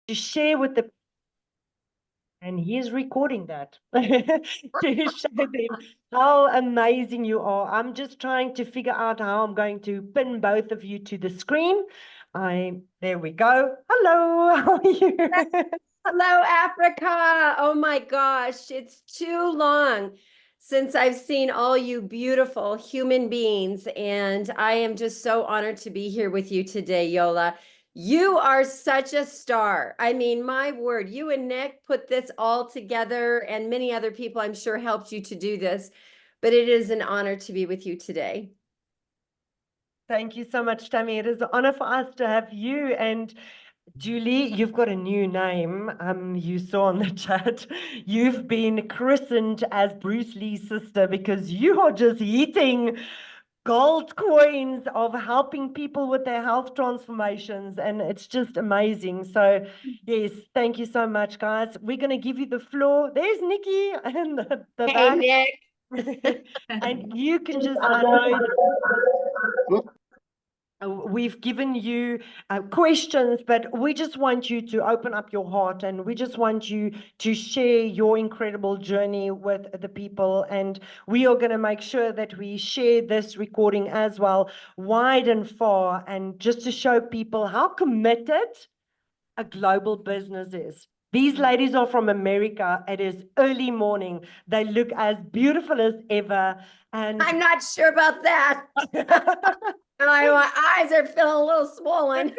to share with the, and he is recording that to show them how amazing you are. I'm just trying to figure out how I'm going to pin both of you to the screen. There we go. Hello, how are you? Hello, Africa. Oh my gosh, it's too long since I've seen all you beautiful human beings, and I am just so honored to be here with you today, Yola. You are such a star. I mean, my word, you and Nick put this all together, and many other people I'm sure helped you to do this, but it is an honor to be with you today. Thank you so much, Tammy. It is an honor for us to have you. And Julie, you've got a new name. You saw on the chat. You've been christened as Bruce Lee's sister because you are just hitting gold coins of helping people with their health transformations. And it's just amazing. So, yes, thank you so much, guys. We're going to give you the floor. There's Nikki in the Hey, back. Nick. And you can just, I know we've given you questions, but we just want you to open up your heart and we just want you to share your incredible journey with the people. And we are going to make sure that we share this recording as well, wide and far, and just to show people how committed a global business is. These ladies are from America. It is early morning. They look as beautiful as ever. And I'm not sure about that. My eyes are feeling a little swollen.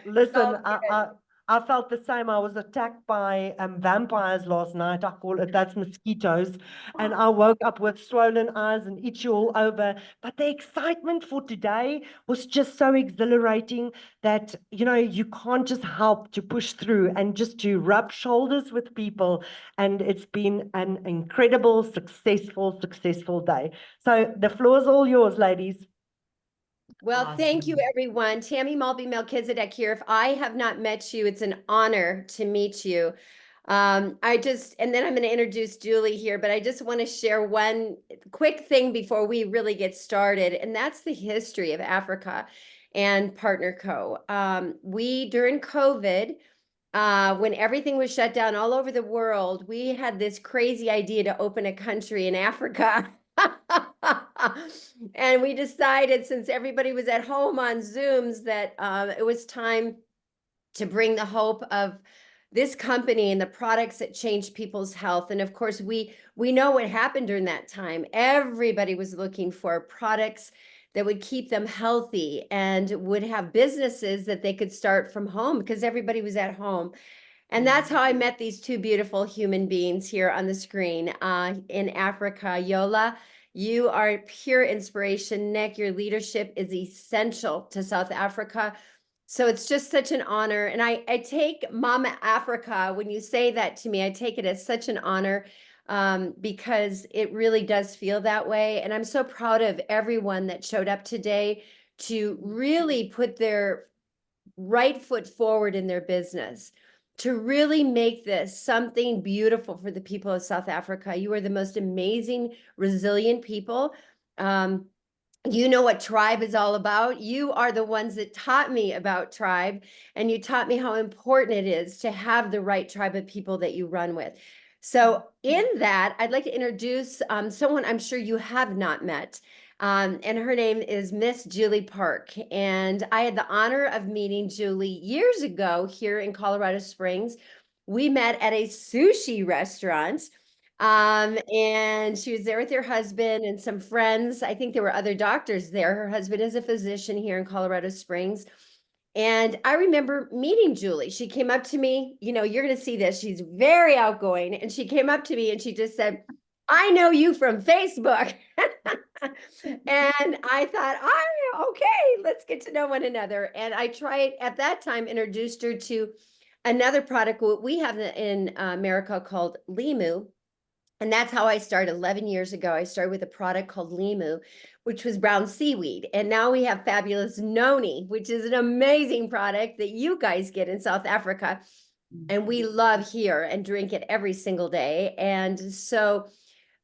Listen, Okay. I felt the same. I was attacked by vampires last night. I call it, that's mosquitoes. And I woke up with swollen eyes and itchy all over. But the excitement for today was just so exhilarating that, you can't just help to push through and just to rub shoulders with people. And it's been an incredible, successful day. So the floor is all yours, ladies. Well, thank you, everyone. Tammy Maltby Melchisedeck here. If I have not met you, it's an honor to meet you. And then I'm going to introduce Julie here, but I just want to share one quick thing before we really get started, and that's the history of Africa and Partner Co. During COVID, when everything was shut down all over the world, we had this crazy idea to open a country in Africa. And we decided, since everybody was at home on Zooms, that it was time to bring the hope of this company and the products that changed people's health. And of course, we know what happened during that time. Everybody was looking for products that would keep them healthy and would have businesses that they could start from home because everybody was at home. And that's how I met these two beautiful human beings here on the screen in Africa. Yola, you are pure inspiration. Nick, your leadership is essential to South Africa. So it's just such an honor. And I take Mama Africa, when you say that to me, I take it as such an honor because it really does feel that way. And I'm so proud of everyone that showed up today to really put their right foot forward in their business, to really make this something beautiful for the people of South Africa. You are the most amazing, resilient people. You know what tribe is all about. You are the ones that taught me about tribe, and you taught me how important it is to have the right tribe of people that you run with. So in that, I'd like to introduce someone I'm sure you have not met. And her name is Miss Julie Park. And I had the honor of meeting Julie years ago here in Colorado Springs. We met at a sushi restaurant. And she was there with her husband and some friends. I think there were other doctors there. Her husband is a physician here in Colorado Springs. And I remember meeting Julie. She came up to me, you're going to see this. She's very outgoing. And she came up to me and she just said, I know you from Facebook. And I thought, okay, let's get to know one another. And I tried at that time, introduced her to another product we have in America called Limu. And that's how I started 11 years ago. I started with a product called Limu, which was brown seaweed. And now we have fabulous Noni, which is an amazing product that you guys get in South Africa. And we love here and drink it every single day. And so,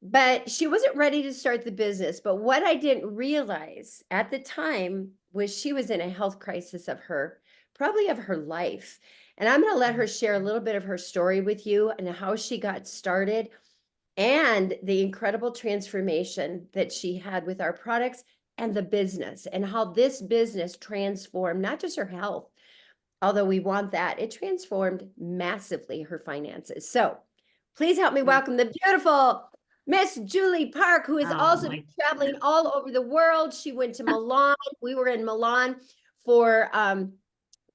but she wasn't ready to start the business. But what I didn't realize at the time was she was in a health crisis of her probably of her life. And I'm going to let her share a little bit of her story with you and how she got started and the incredible transformation that she had with our products and the business, and how this business transformed not just her health, although we want that, it transformed massively her finances. So please help me welcome the beautiful Miss Julie Park, who is also traveling all over the world. She went to Milan. We were in Milan for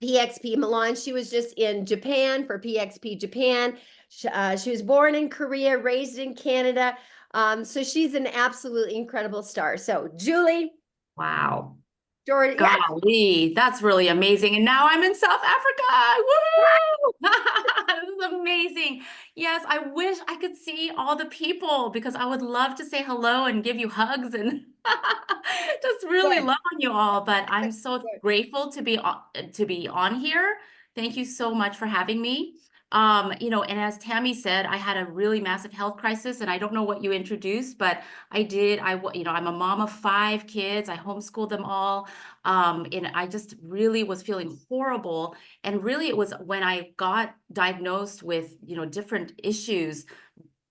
PXP Milan. She was just in Japan for PXP Japan. She was born in Korea, raised in Canada. So she's an absolutely incredible star. So Julie. Wow. Jordan, Golly, that's really amazing. And now I'm in South Africa. Woohoo! This is amazing. Yes, I wish I could see all the people because I would love to say hello and give you hugs and just really love on you all. But I'm so grateful to be on here. Thank you so much for having me. And as Tammy said, I had a really massive health crisis, and I don't know what you introduced, but I did. I'm a mom of 5 kids. I homeschooled them all. And I just really was feeling horrible. And really, it was when I got diagnosed with, different issues,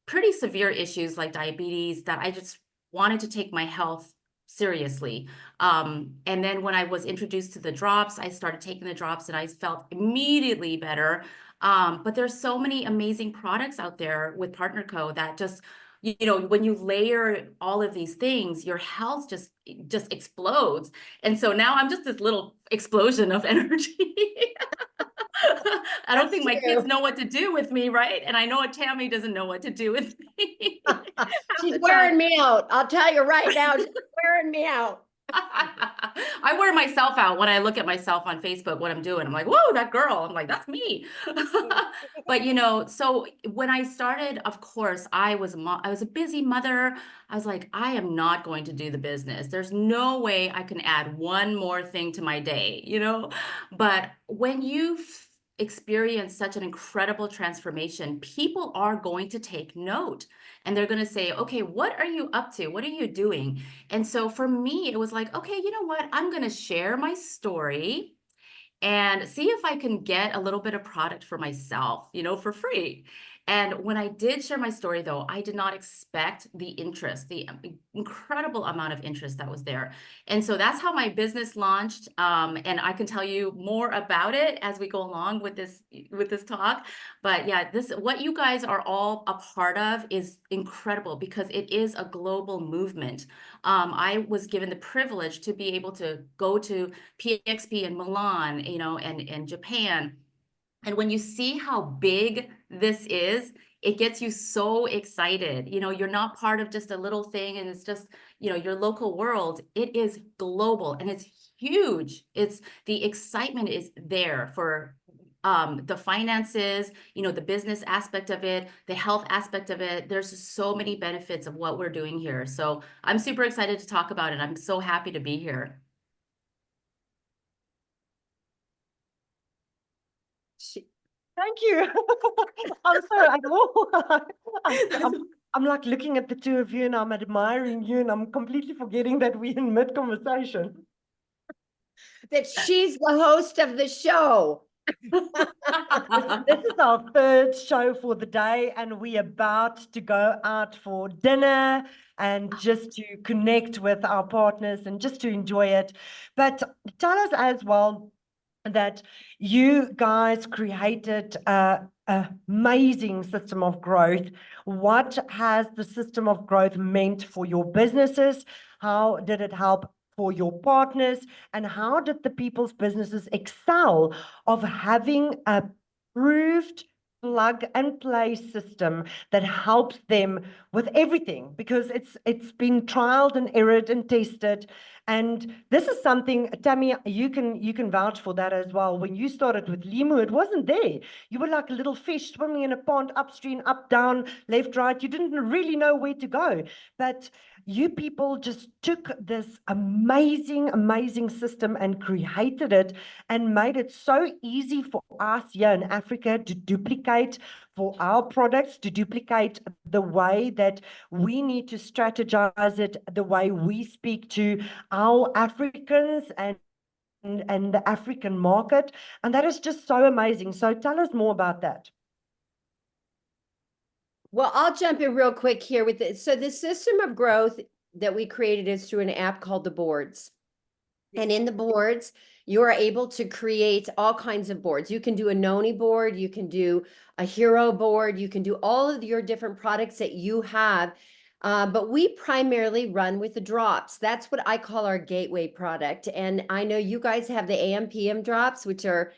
pretty severe issues like diabetes, that I just wanted to take my health seriously. And then when I was introduced to the drops, I started taking the drops and I felt immediately better. But there's so many amazing products out there with Partner Co that just, when you layer all of these things, your health just explodes. And so now I'm just this little explosion of energy. I don't think my kids know what to do with me, right? And I know Tammy doesn't know what to do with me. She's wearing me out. I'll tell you right now, she's wearing me out. I wear myself out when I look at myself on Facebook, what I'm doing. I'm like, whoa, that girl. I'm like, that's me. But, so when I started, of course, I was a busy mother. I was like, I am not going to do the business. There's no way I can add one more thing to my day. But when you experience such an incredible transformation, people are going to take note and they're going to say, okay, what are you up to? What are you doing? And so for me, it was like, okay, you know what? I'm going to share my story and see if I can get a little bit of product for myself, for free. And when I did share my story, though, I did not expect the interest, the incredible amount of interest that was there. And so that's how my business launched. And I can tell you more about it as we go along with this talk. But yeah, what you guys are all a part of is incredible because it is a global movement. I was given the privilege to be able to go to PXP in Milan, and Japan. And when you see how big this is, it gets you so excited. You're not part of just a little thing and it's just, your local world. It is global and it's huge. The excitement is there for the finances, the business aspect of it, the health aspect of it. There's just so many benefits of what we're doing here. So I'm super excited to talk about it. I'm so happy to be here. Thank you. I'm so I'm like looking at the two of you and I'm admiring you and I'm completely forgetting that we're in mid-conversation. That she's the host of the show. This is our 3rd show for the day and we're about to go out for dinner and just to connect with our partners and just to enjoy it. But tell us as well that you guys created an amazing system of growth. What has the system of growth meant for your businesses? How did it help for your partners? And how did the people's businesses excel of having a proved plug and play system that helps them with everything? Because it's been trialed and errored and tested. And this is something, Tammy, you can vouch for that as well. When you started with Limu, it wasn't there. You were like a little fish swimming in a pond, upstream, up, down, left, right. You didn't really know where to go. But you people just took this amazing system and created it and made it so easy for us here in Africa to duplicate, for our products to duplicate the way that we need to strategize it, the way we speak to our Africans and and the African market. And that is just so amazing. So tell us more about that. Well, I'll jump in real quick here with this. So the system of growth that we created is through an app called the boards. And in the boards, you are able to create all kinds of boards. You can do a noni board, you can do a hero board, you can do all of your different products that you have. But we primarily run with the drops. That's what I call our gateway product. And I know you guys have the AM/PM drops, which are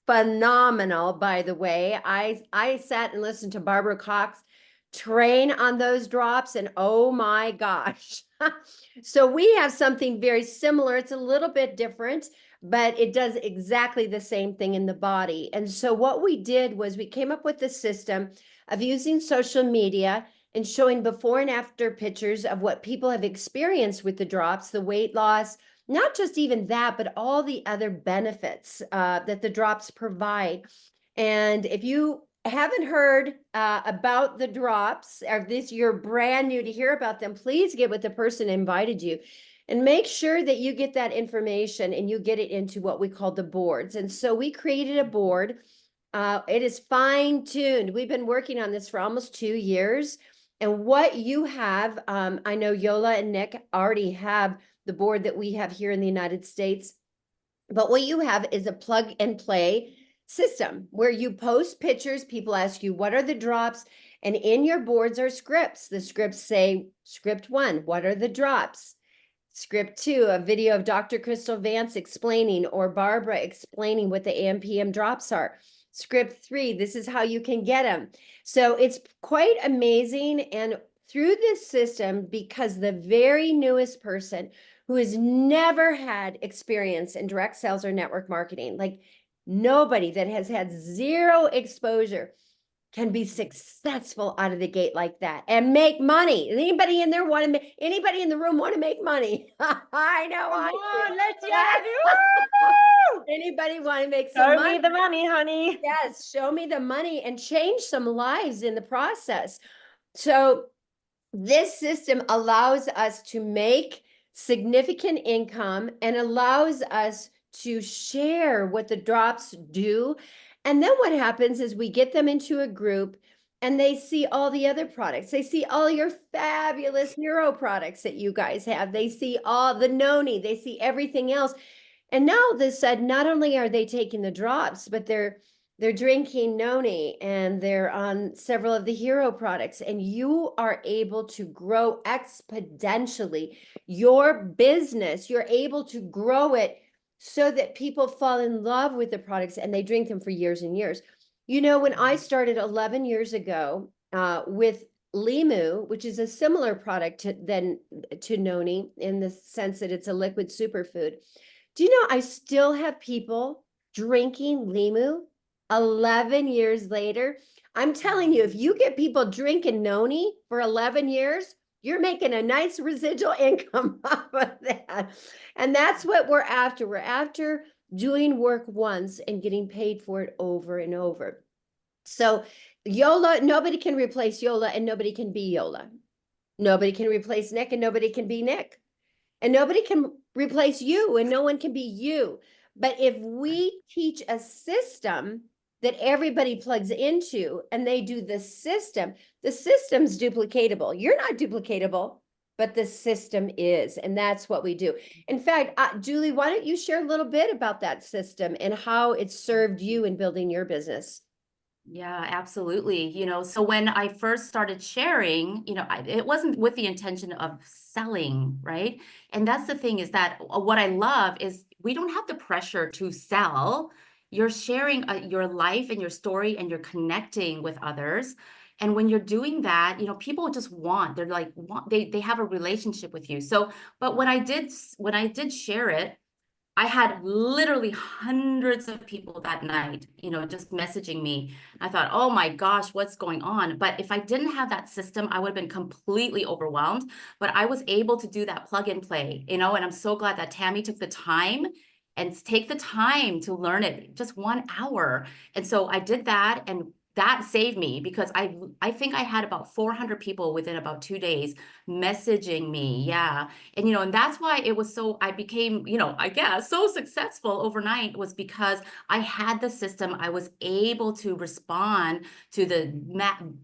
phenomenal, by the way. I sat and listened to Barbara Cox train on those drops, and oh my gosh. So we have something very similar. It's a little bit different, but it does exactly the same thing in the body. And so what we did was we came up with the system of using social media and showing before and after pictures of what people have experienced with the drops, the weight loss, not just even that, but all the other benefits that the drops provide. And if you haven't heard about the drops, or this you're brand new to hear about them, please get with the person who invited you and make sure that you get that information and you get it into what we call the boards. And so we created a board. It is fine-tuned. We've been working on this for almost 2 years. And what you have, I know Yola and Nick already have the board that we have here in the United States, but what you have is a plug and play system where you post pictures. People ask you, what are the drops? And in your boards are scripts. The scripts say, script 1, what are the drops? Script 2, a video of Dr. Crystal Vance explaining, or Barbara explaining what the AM/PM drops are. Script 3, this is how you can get them. So it's quite amazing. And through this system, because the very newest person who has never had experience in direct sales or network marketing, like nobody that has had zero exposure, can be successful out of the gate like that and make money. Anybody in there want to make, anybody in the room want to make money? I know. Come I on, do. let's Yes. hear it. Anybody want to make some Show money? me the money, honey. Yes, show me the money and change some lives in the process. So this system allows us to make significant income and allows us to share what the drops do. And then what happens is we get them into a group and they see all the other products. They see all your fabulous hero products that you guys have. They see all the noni, they see everything else. And now this said, not only are they taking the drops, but they're drinking noni and they're on several of the hero products, and you are able to grow exponentially your business. You're able to grow it so that people fall in love with the products and they drink them for years and years. You know, when I started 11 years ago with Limu, which is a similar product to noni in the sense that it's a liquid superfood. Do you know I still have people drinking Limu 11 years later? I'm telling you, if you get people drinking noni for 11 years, you're making a nice residual income off of that. And that's what we're after. We're after doing work once and getting paid for it over and over. So Yola, nobody can replace Yola and nobody can be Yola. Nobody can replace Nick and nobody can be Nick. And nobody can replace you and no one can be you. But if we teach a system that everybody plugs into and they do the system's duplicatable. You're not duplicatable, but the system is. And that's what we do. In fact, Julie, why don't you share a little bit about that system and how it served you in building your business? Yeah, absolutely. You know, so when I first started sharing, you know, it wasn't with the intention of selling, right? And that's the thing, is that what I love is we don't have the pressure to sell. You're sharing your life and your story, and you're connecting with others. And when you're doing that, you know, people just they're like, they have a relationship with you. So, but when I did share it, I had literally hundreds of people that night, you know, just messaging me. I thought, oh my gosh, what's going on? But if I didn't have that system, I would have been completely overwhelmed. But I was able to do that plug and play, you know, and I'm so glad that Tammy took the time to learn it, just 1 hour. And so I did that. And that saved me because I think I had about 400 people within about 2 days messaging me. Yeah. And, and that's why it was I became, I guess so successful overnight was because I had the system. I was able to respond to the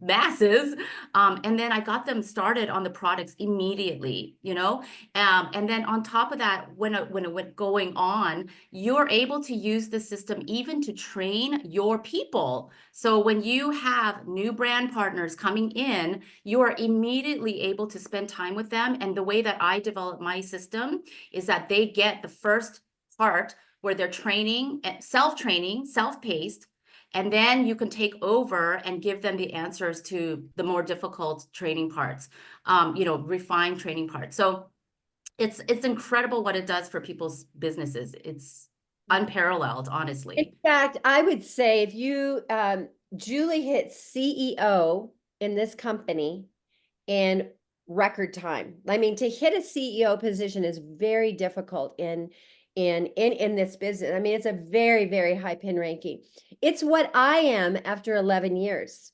masses. And then I got them started on the products immediately, and then on top of that, when it went going on, you're able to use the system even to train your people. So when you have new brand partners coming in, you are immediately able to spend time with them. And the way that I develop my system is that they get the first part where they're training, self-training, self-paced, and then you can take over and give them the answers to the more difficult training parts, refined training parts. So it's incredible what it does for people's businesses. It's unparalleled, honestly. In fact, I would say if you, Julie hit CEO in this company in record time. I mean, to hit a CEO position is very difficult in this business. I mean, it's a very, very high pin ranking. It's what I am after 11 years.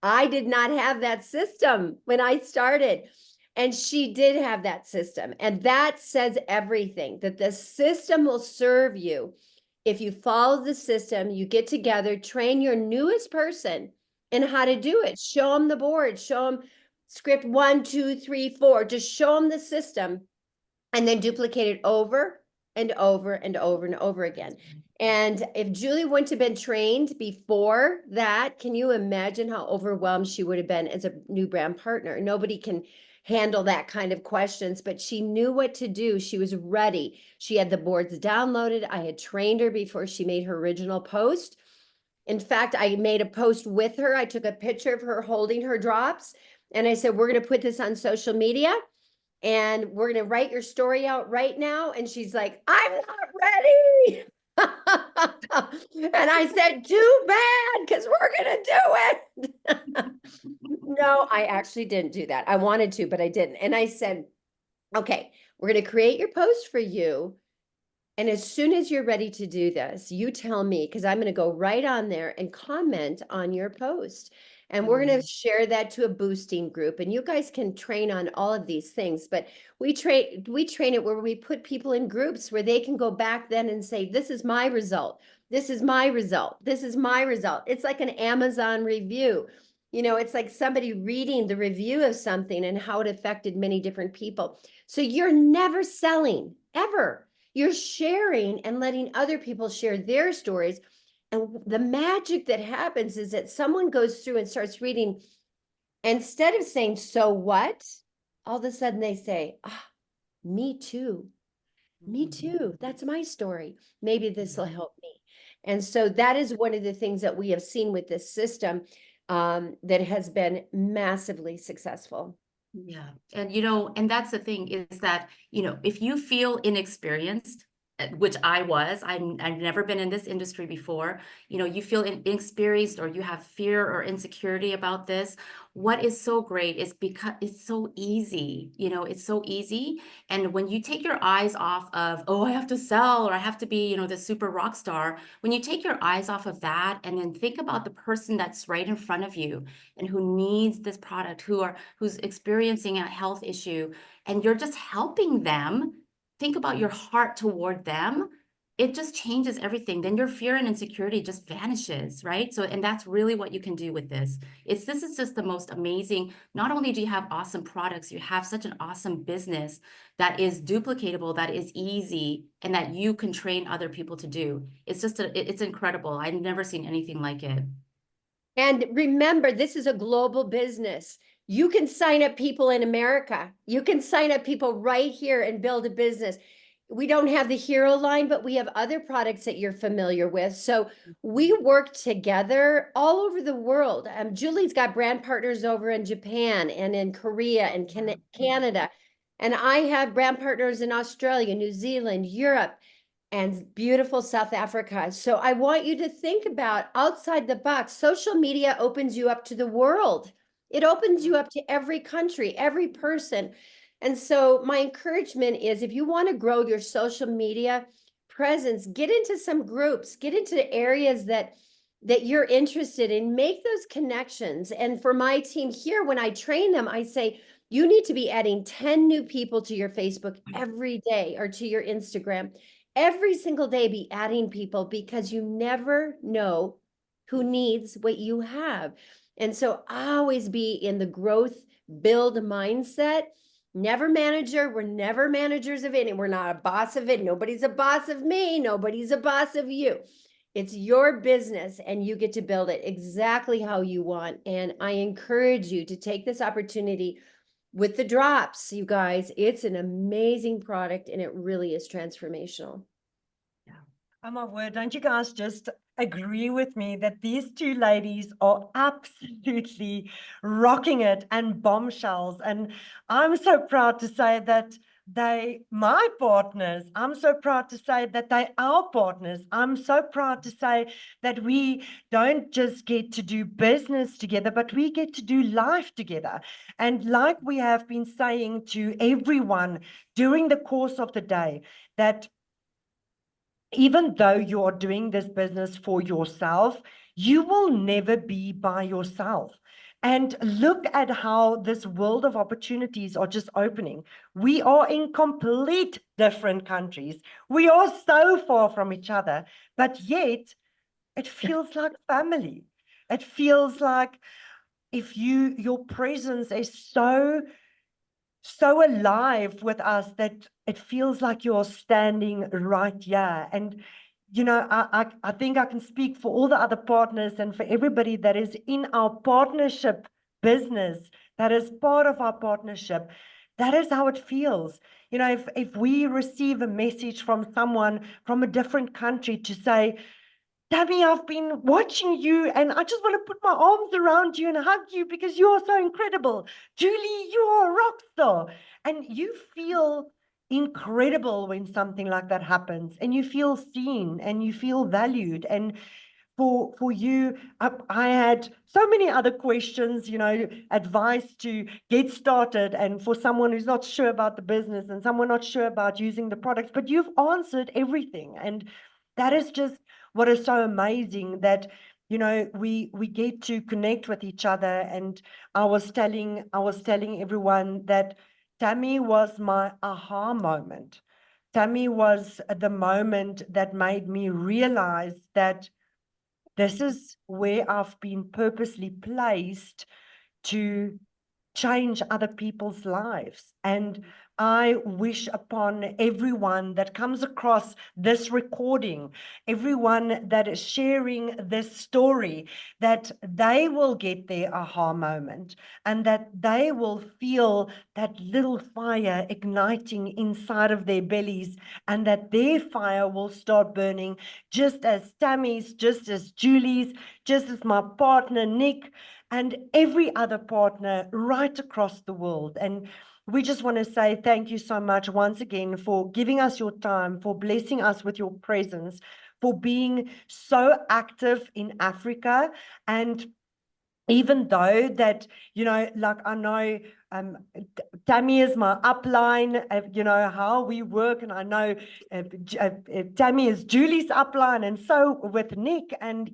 I did not have that system when I started. And she did have that system. And that says everything, that the system will serve you. If you follow the system, you get together, train your newest person in how to do it. Show them the board, show them script 1, 2, 3, 4. Just show them the system and then duplicate it over and over and over and over again. And if Julie wouldn't have been trained before that, can you imagine how overwhelmed she would have been as a new brand partner? Nobody can handle that kind of questions, but she knew what to do. She was ready. She had the boards downloaded. I had trained her before she made her original post. In fact, I made a post with her. I took a picture of her holding her drops. And I said, we're going to put this on social media. And we're going to write your story out right now. And she's like, I'm not ready. And I said, too bad, because we're going to do it. No, I actually didn't do that. I wanted to, but I didn't. And I said, okay, we're going to create your post for you. And as soon as you're ready to do this, you tell me, because I'm going to go right on there and comment on your post. And we're going to share that to a boosting group. And you guys can train on all of these things. But we train it where we put people in groups where they can go back then and say, this is my result. This is my result. This is my result. It's like an Amazon review. It's like somebody reading the review of something and how it affected many different people. So you're never selling, ever. You're sharing and letting other people share their stories. And the magic that happens is that someone goes through and starts reading. Instead of saying, so what? All of a sudden they say, me too. Me too. That's my story. Maybe this will help me. And so that is one of the things that we have seen with this system that has been massively successful. Yeah. And, and that's the thing is that, if you feel inexperienced, which I was, I've never been in this industry before, you feel inexperienced or you have fear or insecurity about this. What is so great is because it's so easy, it's so easy. And when you take your eyes off of, oh, I have to sell or I have to be, the super rock star, when you take your eyes off of that and then think about the person that's right in front of you and who needs this product, who's experiencing a health issue, and you're just helping them, think about your heart toward them, it just changes everything. Then your fear and insecurity just vanishes, right? So, and that's really what you can do with this. This is just the most amazing. Not only do you have awesome products, you have such an awesome business that is duplicatable, that is easy, and that you can train other people to do. It's incredible. I've never seen anything like it. And remember, this is a global business. You can sign up people in America. You can sign up people right here and build a business. We don't have the hero line, but we have other products that you're familiar with. So we work together all over the world. Julie's got brand partners over in Japan and in Korea and Canada. And I have brand partners in Australia, New Zealand, Europe, and beautiful South Africa. So I want you to think about outside the box. Social media opens you up to the world. It opens you up to every country, every person. And so my encouragement is if you want to grow your social media presence, get into some groups, get into areas that that you're interested in, make those connections. And for my team here, when I train them, I say, you need to be adding 10 new people to your Facebook every day, or to your Instagram. Every single day, be adding people, because you never know who needs what you have. And so always be in the growth build mindset. Never manager. We're never managers of it. We're not a boss of it. Nobody's a boss of me. Nobody's a boss of you. It's your business, and you get to build it exactly how you want. And I encourage you to take this opportunity with the drops, you guys. It's an amazing product, and it really is transformational. Oh my word, don't you guys just agree with me that these two ladies are absolutely rocking it and bombshells? And I'm so proud to say that they my partners. I'm so proud to say that they our partners. I'm so proud to say that we don't just get to do business together, but we get to do life together. And like we have been saying to everyone during the course of the day, that even though you are doing this business for yourself, you will never be by yourself. And look at how this world of opportunities are just opening. We are in complete different countries. We are so far from each other, but yet it feels like family. It feels like your presence is so alive with us that it feels like you're standing right here. And, I think I can speak for all the other partners and for everybody that is in our partnership business, that is part of our partnership. That is how it feels. If we receive a message from someone from a different country to say, Tammy, I've been watching you and I just want to put my arms around you and hug you because you are so incredible. Julie, you are a rock star. And you feel incredible when something like that happens, and you feel seen and you feel valued. And for you, I had so many other questions, advice to get started, and for someone who's not sure about the business and someone not sure about using the products, but you've answered everything. And that is just what is so amazing, that we get to connect with each other. And I was telling everyone that Tammy was my aha moment. Tammy was the moment that made me realize that this is where I've been purposely placed to change other people's lives. And I wish upon everyone that comes across this recording, everyone that is sharing this story, that they will get their aha moment, and that they will feel that little fire igniting inside of their bellies, and that their fire will start burning, just as Tammy's, just as Julie's, just as my partner Nick, and every other partner right across the world. And we just want to say thank you so much once again for giving us your time, for blessing us with your presence, for being so active in Africa. And even though that, like I know Tammy is my upline, how we work, and I know Tammy is Julie's upline, and so with Nick, and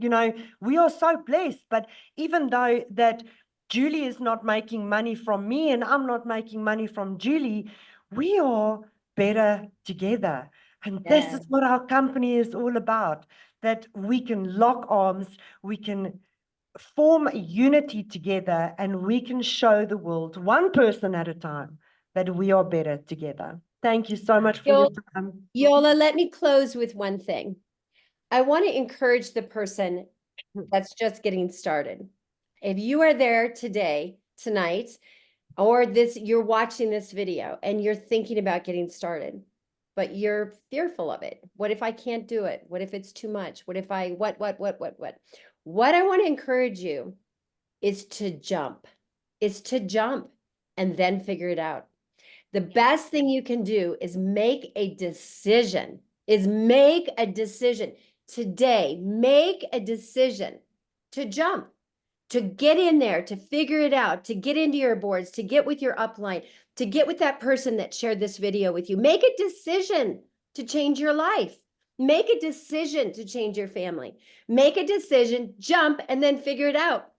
we are so blessed. But even though that Julie is not making money from me and I'm not making money from Julie, we are better together. And this is what our company is all about, that we can lock arms, we can form a unity together, and we can show the world, one person at a time, that we are better together. Thank you so much for your time. Yola, let me close with one thing. I want to encourage the person that's just getting started. If you are there today, tonight, or you're watching this video and you're thinking about getting started, but you're fearful of it. What if I can't do it? What if it's too much? What if I, what? What I want to encourage you is to jump. Is to jump and then figure it out. The best thing you can do is make a decision. Today. Make a decision to jump, to get in there, to figure it out, to get into your boards, to get with your upline, to get with that person that shared this video with you. Make a decision to change your life. Make a decision to change your family. Make a decision, jump, and then figure it out.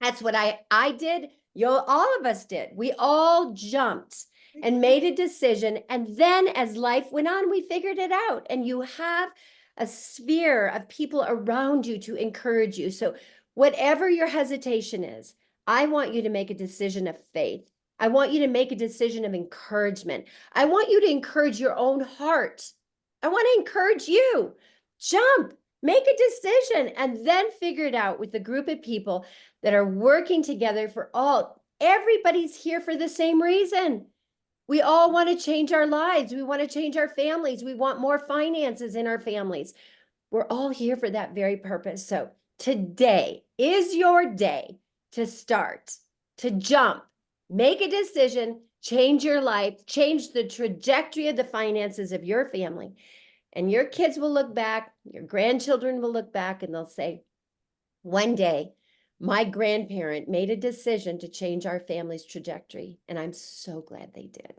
That's what I did. All of us did. We all jumped and made a decision. And then as life went on, we figured it out. And you have a sphere of people around you to encourage you. So whatever your hesitation is, I want you to make a decision of faith. I want you to make a decision of encouragement. I want you to encourage your own heart. I want to encourage you. Jump, make a decision, and then figure it out with a group of people that are working together for all. Everybody's here for the same reason. We all want to change our lives. We want to change our families. We want more finances in our families. We're all here for that very purpose. So today is your day to start, to jump, make a decision, change your life, change the trajectory of the finances of your family. And your kids will look back, your grandchildren will look back, and they'll say, one day, my grandparent made a decision to change our family's trajectory, and I'm so glad they did.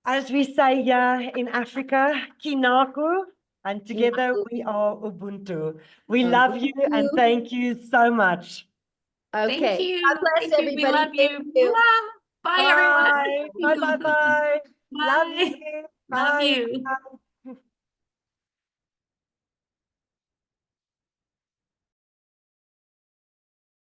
As we say here in Africa, Kinaku, and together we are Ubuntu. We love you and thank you so much. Okay. Thank you. God bless Thank you. We everybody. love you. Thank you. Bye, everyone. Bye, bye, bye, bye. Love Bye. you. Love Bye. you. Bye.